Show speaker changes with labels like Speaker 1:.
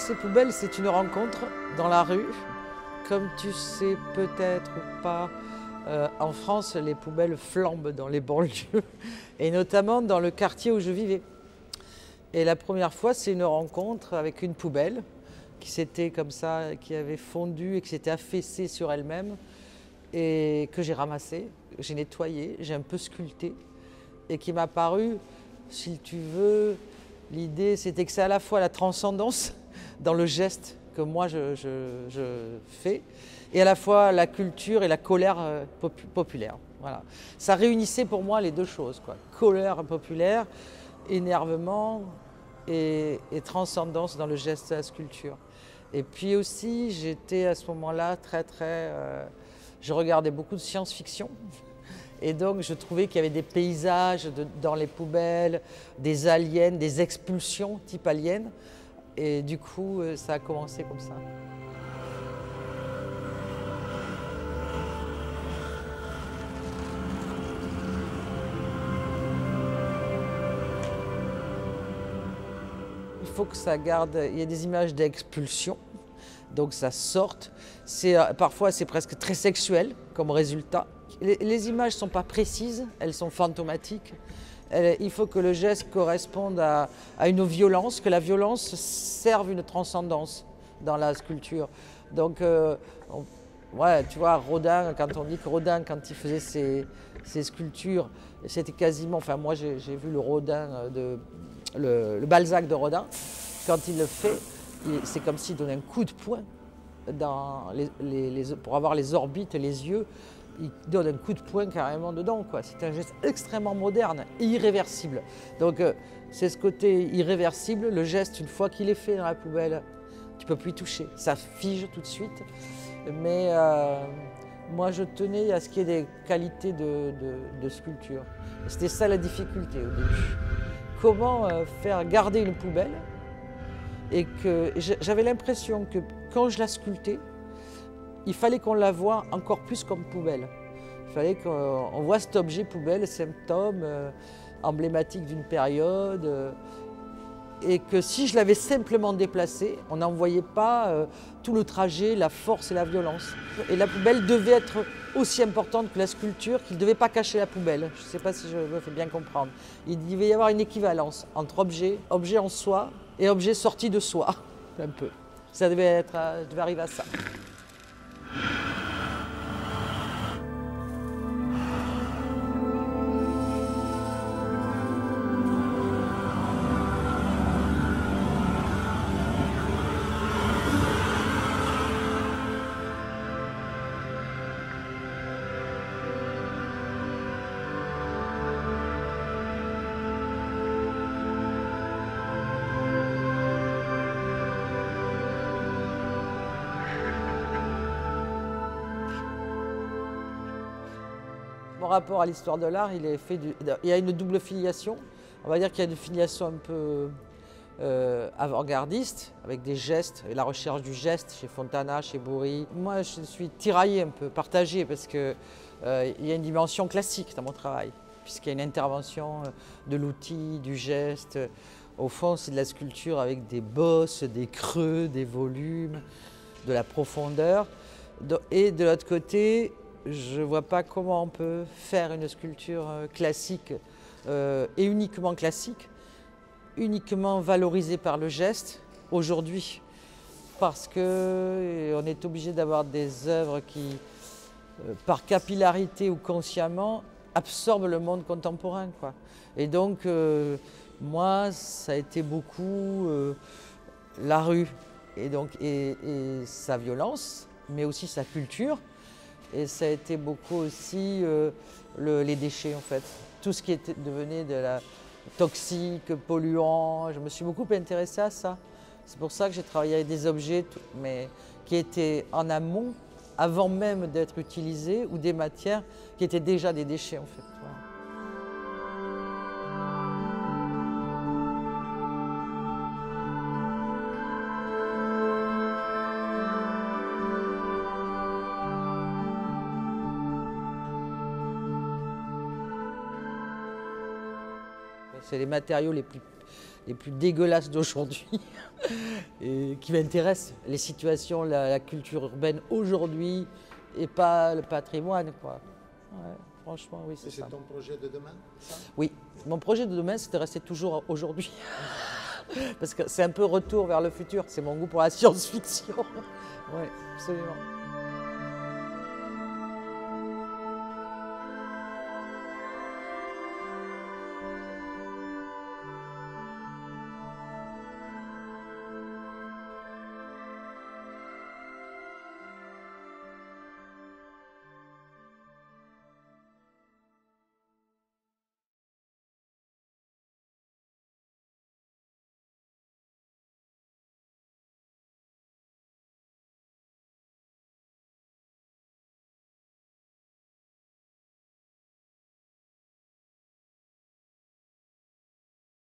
Speaker 1: Ramasser poubelles, c'est une rencontre dans la rue. Comme tu sais peut-être ou pas, en France, les poubelles flambent dans les banlieues et notamment dans le quartier où je vivais. Et la première fois, c'est une rencontre avec une poubelle qui s'était comme ça, qui avait fondu et qui s'était affaissée sur elle-même et que j'ai ramassée, j'ai nettoyée, j'ai un peu sculpté et qui m'a paru, si tu veux, l'idée c'était que c'est à la fois la transcendance dans le geste que moi je fais et à la fois la culture et la colère populaire. Voilà. Ça réunissait pour moi les deux choses, quoi. Colère populaire, énervement et transcendance dans le geste de la sculpture. Et puis aussi, j'étais à ce moment-là je regardais beaucoup de science-fiction. Et donc, je trouvais qu'il y avait des paysages dans les poubelles, des aliens, des expulsions type aliens. Et du coup, ça a commencé comme ça. Il faut que ça garde, il y a des images d'expulsion, donc ça sorte. Parfois c'est presque très sexuel comme résultat. Les images ne sont pas précises, elles sont fantomatiques. Il faut que le geste corresponde à une violence, que la violence serve une transcendance dans la sculpture. Donc, ouais, tu vois, Rodin, quand on dit que Rodin, quand il faisait ses sculptures, c'était quasiment, enfin moi j'ai vu le Rodin, le Balzac de Rodin, quand il le fait, c'est comme s'il donnait un coup de poing pour avoir les orbites, les yeux, il donne un coup de poing carrément dedans, quoi. C'est un geste extrêmement moderne et irréversible. Donc c'est ce côté irréversible, le geste, une fois qu'il est fait dans la poubelle, tu ne peux plus y toucher, ça fige tout de suite. Mais moi je tenais à ce qu'il y ait des qualités de sculpture. C'était ça la difficulté au début. Comment faire garder une poubelle et que j'avais l'impression que quand je la sculptais, il fallait qu'on la voie encore plus comme poubelle. Il fallait qu'on voit cet objet poubelle, symptôme emblématique d'une période, et que si je l'avais simplement déplacée, on n'en voyait pas tout le trajet, la force et la violence. Et la poubelle devait être aussi importante que la sculpture, qu'il ne devait pas cacher la poubelle. Je ne sais pas si je me fais bien comprendre. Il devait y avoir une équivalence entre objet en soi et objet sorti de soi, un peu. Ça devait arriver à ça. Mon rapport à l'histoire de l'art, il y a une double filiation. On va dire qu'il y a une filiation un peu avant-gardiste, avec des gestes, et la recherche du geste chez Fontana, chez Bourri. Moi, je suis tiraillée un peu, partagée, parce qu'il y a une dimension classique dans mon travail, puisqu'il y a une intervention de l'outil, du geste. Au fond, c'est de la sculpture avec des bosses, des creux, des volumes, de la profondeur. Et de l'autre côté, je ne vois pas comment on peut faire une sculpture classique et uniquement classique, uniquement valorisée par le geste aujourd'hui, parce qu'on est obligé d'avoir des œuvres qui, par capillarité ou consciemment, absorbent le monde contemporain, quoi. Et donc, moi, ça a été beaucoup la rue et sa violence, mais aussi sa culture. Et ça a été beaucoup aussi les déchets, en fait. Tout ce qui devenait toxique, polluant. Je me suis beaucoup intéressée à ça. C'est pour ça que j'ai travaillé avec des objets mais qui étaient en amont, avant même d'être utilisés, ou des matières qui étaient déjà des déchets, en fait. Voilà. C'est les matériaux les plus dégueulasses d'aujourd'hui et qui m'intéressent, les situations, la culture urbaine aujourd'hui et pas le patrimoine, quoi. Ouais, franchement, oui, c'est ça.
Speaker 2: C'est ton projet de demain, ça?
Speaker 1: Oui, mon projet de demain, c'est de rester toujours aujourd'hui. Parce que c'est un peu retour vers le futur, c'est mon goût pour la science-fiction. Oui, absolument.